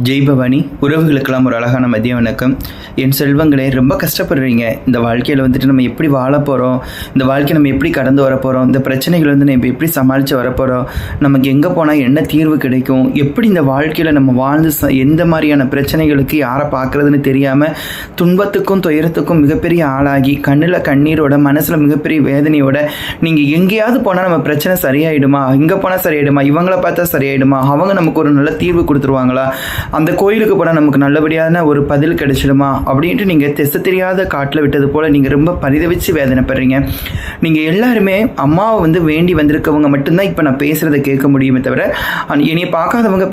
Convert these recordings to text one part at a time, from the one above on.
ஜெய் பவானி உறவுகளுக்கெல்லாம் ஒரு அழகான மதிய வணக்கம். என் செல்வங்களே, ரொம்ப கஷ்டப்படுறீங்க. இந்த வாழ்க்கையில் வந்துட்டு நம்ம எப்படி வாழ போகிறோம், இந்த வாழ்க்கையை நம்ம எப்படி கடந்து வர போகிறோம், இந்த பிரச்சனைகள் வந்து நம்ம எப்படி சமாளித்து வரப்போகிறோம், நமக்கு எங்கே போனால் என்ன தீர்வு கிடைக்கும், எப்படி இந்த வாழ்க்கையில் நம்ம வாழ்ந்து எந்த மாதிரியான பிரச்சனைகளுக்கு யாரை பார்க்குறதுன்னு தெரியாமல் துன்பத்துக்கும் துயரத்துக்கும் மிகப்பெரிய ஆளாகி கண்ணில் கண்ணீரோட மனசில் மிகப்பெரிய வேதனையோட நீங்கள் எங்கேயாவது போனால் நம்ம பிரச்சனை சரியாயிடுமா, இங்கே போனால் சரியாயிடுமா, இவங்கள பார்த்தா சரியாயிடுமா, அவங்க நமக்கு ஒரு நல்ல தீர்வு கொடுத்துருவாங்களா, அந்த கோயிலுக்கு போனால் நமக்கு நல்லபடியான ஒரு பதில் கிடைச்சிடுமா அப்படின்ட்டு நீங்கள் திசை தெரியாத காட்டில் விட்டது போல் நீங்கள் ரொம்ப பரிதவிச்சு வேதனைப்படுறீங்க. நீங்கள் எல்லாருமே அம்மாவை வந்து வேண்டி வந்திருக்கவங்க மட்டும்தான் இப்போ நான் பேசுகிறத கேட்க முடியுமே தவிர என்னையை பார்க்காதவங்க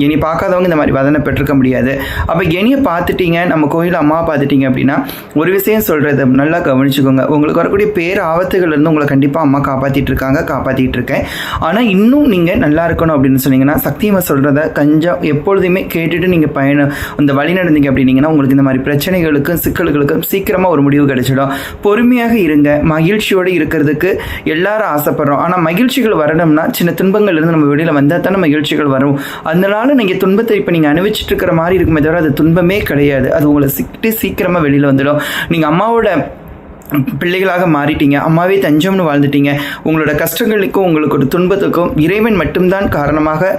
என்னை பார்க்காதவங்க இந்த மாதிரி வேதனை பெற்றிருக்க முடியாது. அப்போ என்னையை பார்த்துட்டீங்க, நம்ம கோயில் அம்மாவை பார்த்துட்டீங்க அப்படின்னா ஒரு விஷயம் சொல்கிறது நல்லா கவனிச்சுக்கோங்க. உங்களுக்கு வரக்கூடிய பேர் ஆபத்துகள்லேருந்து உங்களை கண்டிப்பாக அம்மா காப்பாற்றிட்டு இருக்கேன். ஆனால் இன்னும் நீங்கள் நல்லா இருக்கணும் அப்படின்னு சொன்னீங்கன்னா சக்தியம்மா சொல்கிறத கொஞ்சம் எப்பொழுதுமே கேட்டுட்டு நீங்கள் அந்த வழி நடந்தீங்க அப்படின்னீங்கன்னா உங்களுக்கு இந்த மாதிரி பிரச்சனைகளுக்கும் சிக்கல்களுக்கும் சீக்கிரமாக ஒரு முடிவு கிடைச்சிடும். பொறுமையாக இருங்க. மகிழ்ச்சியோடு இருக்கிறதுக்கு எல்லாரும் ஆசைப்படுறோம். ஆனால் மகிழ்ச்சிகள் வரணும்னா சின்ன துன்பங்கள்லேருந்து நம்ம வெளியில் வந்தால் தானே மகிழ்ச்சிகள் வரும். அதனால நீங்கள் துன்பத்தை இப்போ நீங்கள் அனுபவிச்சுட்டு இருக்கிற மாதிரி இருக்குமே தவிர அது துன்பமே கிடையாது. அது உங்களை சீக்கிரமாக வெளியில் வந்துடும். நீங்கள் அம்மாவோட பிள்ளைகளாக மாறிட்டீங்க. அம்மாவே தஞ்சம்னு வாழ்ந்துட்டீங்க. உங்களோட கஷ்டங்களுக்கும் உங்களுக்கு ஒரு துன்பத்துக்கும் இறைவன் மட்டும்தான் காரணமாக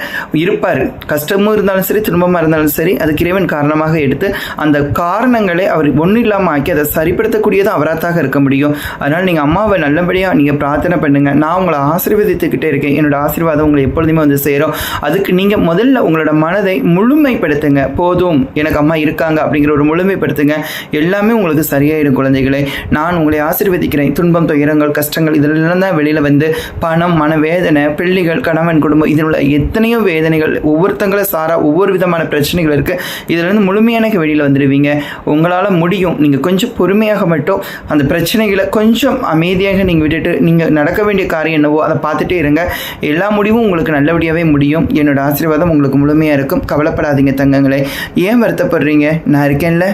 இருப்பார். கஷ்டமும் இருந்தாலும் சரி, துன்பமாக இருந்தாலும் சரி, அதுக்கு இறைவன் காரணமாக எடுத்து அந்த காரணங்களை அவர் ஒன்றும் இல்லாமல் ஆக்கி அதை சரிப்படுத்தக்கூடியது அவராத்தாக இருக்க முடியும். அதனால் நீங்கள் அம்மாவை நல்லபடியாக நீங்கள் பிரார்த்தனை பண்ணுங்கள். நான் உங்களை ஆசீர்வதித்துக்கிட்டே இருக்கேன். என்னோட ஆசீர்வாதம் உங்களை எப்பொழுதுமே வந்து சேரும். அதுக்கு நீங்கள் முதல்ல உங்களோட மனதை முழுமைப்படுத்துங்க. போதும், எனக்கு அம்மா இருக்காங்க அப்படிங்கிற ஒரு முழுமைப்படுத்துங்க. எல்லாமே உங்களுக்கு சரியாயிடும் குழந்தைகளே. நான் உங்களை ஆசீர்வதிக்கிறேன். துன்பம், துயரங்கள், கஷ்டங்கள் இதெல்லாம் தான் வெளியில் வந்து பணம், மனவேதனை, பிள்ளைகள், கணவன், குடும்பம், இதில் உள்ள எத்தனையோ வேதனைகள், ஒவ்வொருத்தங்களை சாரா ஒவ்வொரு விதமான பிரச்சனைகள் இருக்குது. இதிலிருந்து முழுமையான வெளியில் வந்துடுவீங்க. உங்களால் முடியும். நீங்கள் கொஞ்சம் பொறுமையாக மட்டும் அந்த பிரச்சனைகளை கொஞ்சம் அமைதியாக நீங்கள் விட்டுட்டு நீங்கள் நடக்க வேண்டிய காரியம் என்னவோ அதை பார்த்துட்டே இருங்க. எல்லா முடிவும் உங்களுக்கு நல்லபடியாகவே முடியும். என்னோட ஆசீர்வாதம் உங்களுக்கு முழுமையாக இருக்கும். கவலைப்படாதீங்க தங்கங்களே. ஏன் வருத்தப்படுறீங்க? நான் இருக்கேன்ல.